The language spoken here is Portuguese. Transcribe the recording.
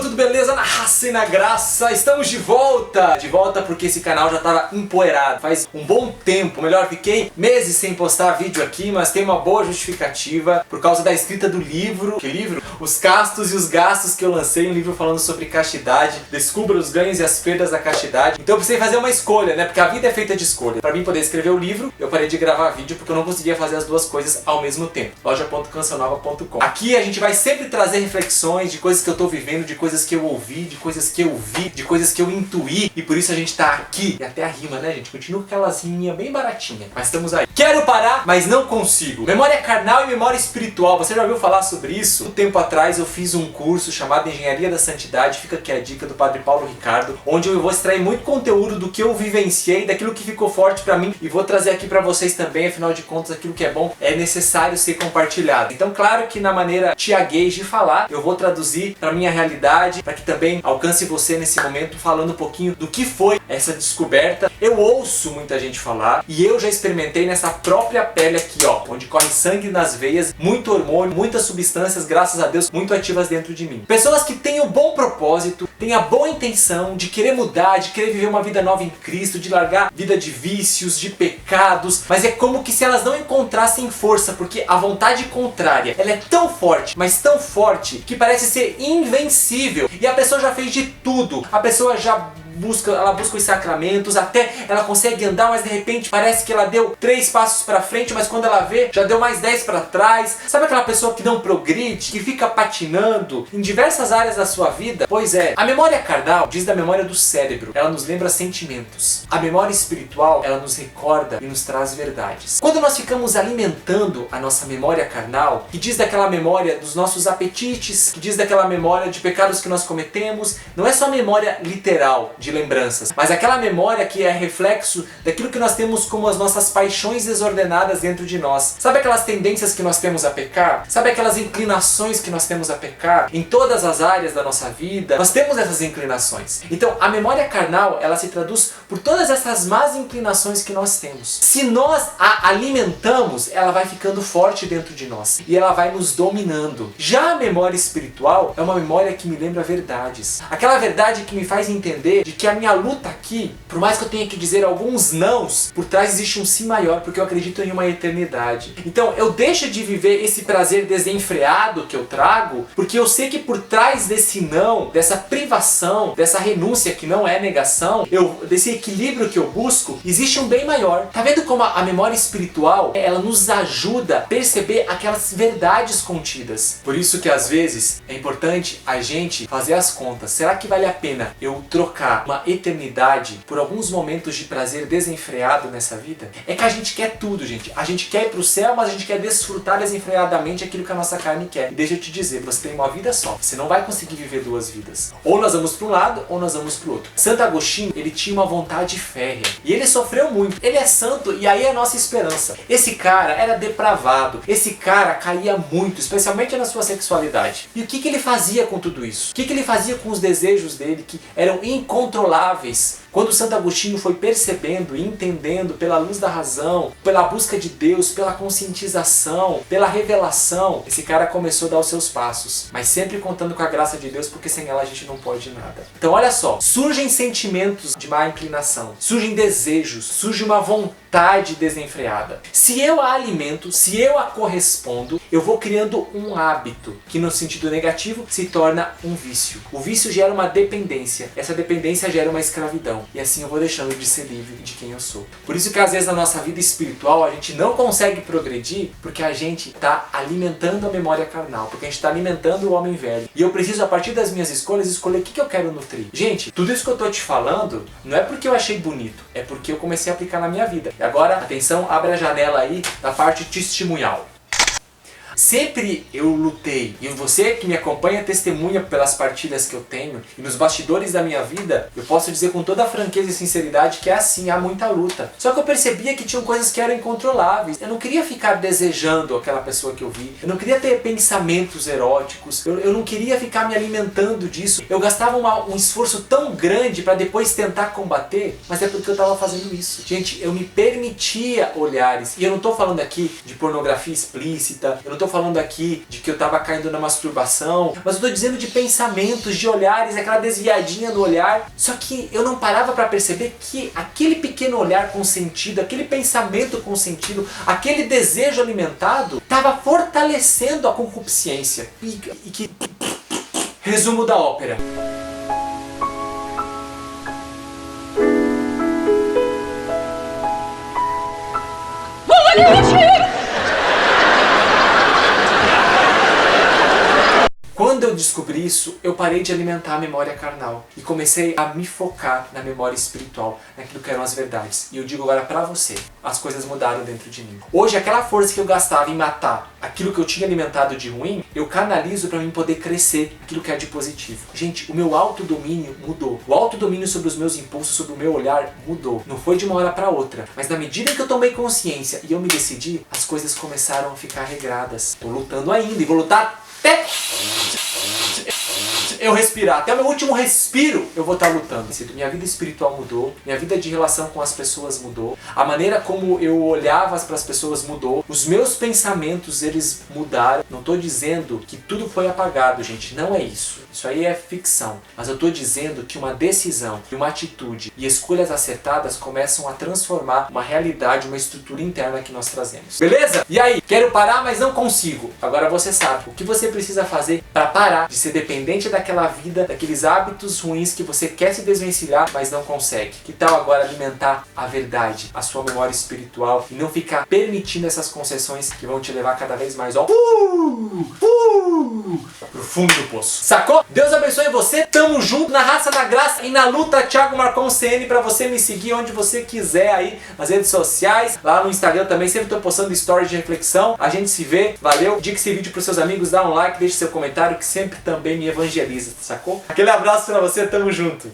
tudo beleza? Na raça e na graça, estamos de volta! De volta porque esse canal já estava empoeirado faz um bom tempo, melhor, fiquei meses sem postar vídeo aqui, mas tem uma boa justificativa por causa da escrita do livro. Que livro? Os Castos e os Gastos, que eu lancei, um livro falando sobre castidade, descubra os ganhos e as perdas da castidade. Então eu precisei fazer uma escolha, né? Porque a vida é feita de escolha. Para mim poder escrever o livro, eu parei de gravar vídeo porque eu não conseguia fazer as duas coisas ao mesmo tempo. loja.cancionova.com. Aqui a gente vai sempre trazer reflexões de coisas que eu tô vivendo, de coisas que eu ouvi, de coisas que eu vi, de coisas que eu intuí, e por isso a gente tá aqui. E até a rima, né, gente? Continua com aquelas riminhas bem baratinhas, mas estamos aí. Quero parar, mas não consigo. Memória carnal e memória espiritual. Você já ouviu falar sobre isso? Um tempo atrás eu fiz um curso chamado Engenharia da Santidade, fica aqui a dica do Padre Paulo Ricardo, onde eu vou extrair muito conteúdo do que eu vivenciei, daquilo que ficou forte pra mim, e vou trazer aqui pra vocês também. Afinal de contas, aquilo que é bom é necessário ser compartilhado. Então, claro que na maneira tiaguês de falar, eu vou traduzir pra minha realidade, para que também alcance você nesse momento, falando um pouquinho do que foi essa descoberta. Eu ouço muita gente falar, e eu já experimentei nessa própria pele aqui, ó, onde corre sangue nas veias, muito hormônio, muitas substâncias, graças a Deus, muito ativas dentro de mim. Pessoas que têm um bom propósito, têm a boa intenção de querer mudar, de querer viver uma vida nova em Cristo, de largar vida de vícios, de pecados, mas é como que se elas não encontrassem força, porque a vontade contrária, ela é tão forte, mas tão forte, que parece ser invencível, e a pessoa já fez de tudo, a pessoa já ela busca os sacramentos, até ela consegue andar, mas de repente parece que ela deu 3 passos para frente, mas quando ela vê, já deu mais 10 para trás. Sabe aquela pessoa que não progride, que fica patinando em diversas áreas da sua vida? Pois é, a memória carnal diz da memória do cérebro, ela nos lembra sentimentos. A memória espiritual, ela nos recorda e nos traz verdades. Quando nós ficamos alimentando a nossa memória carnal, que diz daquela memória dos nossos apetites, que diz daquela memória de pecados que nós cometemos, não é só memória literal de lembranças, mas aquela memória que é reflexo daquilo que nós temos como as nossas paixões desordenadas dentro de nós. Sabe aquelas tendências que nós temos a pecar? Sabe aquelas inclinações que nós temos a pecar? Em todas as áreas da nossa vida, nós temos essas inclinações. Então, a memória carnal, ela se traduz por todas essas más inclinações que nós temos. Se nós a alimentamos, ela vai ficando forte dentro de nós e ela vai nos dominando. Já a memória espiritual é uma memória que me lembra verdades. Aquela verdade que me faz entender de que a minha luta aqui, por mais que eu tenha que dizer alguns nãos, por trás existe um sim maior, porque eu acredito em uma eternidade. Então eu deixo de viver esse prazer desenfreado que eu trago, porque eu sei que por trás desse não, dessa privação, dessa renúncia que não é negação, desse equilíbrio que eu busco, existe um bem maior. Tá vendo como a memória espiritual, ela nos ajuda a perceber aquelas verdades contidas? Por isso que às vezes é importante a gente fazer as contas. Será que vale a pena eu trocar uma eternidade por alguns momentos de prazer desenfreado nessa vida? É que a gente quer tudo, gente. A gente quer ir pro céu, mas a gente quer desfrutar desenfreadamente aquilo que a nossa carne quer. E deixa eu te dizer, você tem uma vida só. Você não vai conseguir viver 2 vidas. Ou nós vamos para um lado, ou nós vamos pro outro. Santo Agostinho, ele tinha uma vontade férrea. E ele sofreu muito. Ele é santo e aí é a nossa esperança. Esse cara era depravado. Esse cara caía muito, especialmente na sua sexualidade. E o que ele fazia com tudo isso? O que ele fazia com os desejos dele, que eram incontroláveis? Quando Santo Agostinho foi percebendo e entendendo pela luz da razão, pela busca de Deus, pela conscientização, pela revelação, esse cara começou a dar os seus passos, mas sempre contando com a graça de Deus, porque sem ela a gente não pode nada. Então olha só, surgem sentimentos de má inclinação, surgem desejos, surge uma vontade desenfreada. Se eu a alimento, se eu a correspondo, eu vou criando um hábito, que no sentido negativo se torna um vício. O vício gera uma dependência, essa dependência gera uma escravidão. E assim eu vou deixando de ser livre de quem eu sou. Por isso que às vezes na nossa vida espiritual a gente não consegue progredir, porque a gente está alimentando a memória carnal, porque a gente está alimentando o homem velho. E eu preciso, a partir das minhas escolhas, escolher o que eu quero nutrir. Gente, tudo isso que eu tô te falando não é porque eu achei bonito, é porque eu comecei a aplicar na minha vida. E agora, atenção, abre a janela aí da parte testemunhal. Sempre eu lutei, e você que me acompanha testemunha pelas partilhas que eu tenho, e nos bastidores da minha vida, eu posso dizer com toda a franqueza e sinceridade que é assim, há muita luta. Só que eu percebia que tinham coisas que eram incontroláveis. Eu não queria ficar desejando aquela pessoa que eu vi, eu não queria ter pensamentos eróticos, eu não queria ficar me alimentando disso. Eu gastava um esforço tão grande para depois tentar combater, mas é porque eu estava fazendo isso. Gente, eu me permitia olhares, e eu não estou falando aqui de pornografia explícita, eu não estou tô falando aqui de que eu tava caindo na masturbação, mas eu tô dizendo de pensamentos, de olhares, aquela desviadinha no olhar. Só que eu não parava pra perceber que aquele pequeno olhar consentido, aquele pensamento consentido, aquele desejo alimentado, tava fortalecendo a concupiscência. E que... Resumo da ópera. Quando eu descobri isso, eu parei de alimentar a memória carnal e comecei a me focar na memória espiritual, naquilo que eram as verdades. E eu digo agora pra você, as coisas mudaram dentro de mim. Hoje, aquela força que eu gastava em matar aquilo que eu tinha alimentado de ruim, eu canalizo pra mim poder crescer aquilo que é de positivo. Gente, o meu autodomínio mudou. O autodomínio sobre os meus impulsos, sobre o meu olhar, mudou. Não foi de uma hora pra outra, mas na medida que eu tomei consciência e eu me decidi, as coisas começaram a ficar regradas. Tô lutando ainda e vou lutar até eu respirar, até o meu último respiro eu vou estar lutando. Minha vida espiritual mudou, minha vida de relação com as pessoas mudou, a maneira como eu olhava para as pessoas mudou, os meus pensamentos eles mudaram. Não estou dizendo que tudo foi apagado, gente, não é isso. Isso aí é ficção. Mas eu estou dizendo que uma decisão, que uma atitude e escolhas acertadas começam a transformar uma realidade, uma estrutura interna que nós trazemos. Beleza? E aí? Quero parar, mas não consigo. Agora você sabe o que você precisa fazer para parar de ser dependente daquela vida, daqueles hábitos ruins que você quer se desvencilhar, mas não consegue. Que tal agora alimentar a verdade, a sua memória espiritual e não ficar permitindo essas concessões que vão te levar cada vez mais pro fundo do poço. Sacou? Deus abençoe você, tamo junto na raça, na graça e na luta. Thiago Marcon CN, pra você me seguir onde você quiser aí nas redes sociais, lá no Instagram também, sempre tô postando stories de reflexão. A gente se vê, valeu, indique esse vídeo pros seus amigos, dá um like, deixe seu comentário que sempre também me evangeliza, sacou? Aquele abraço pra você, tamo junto.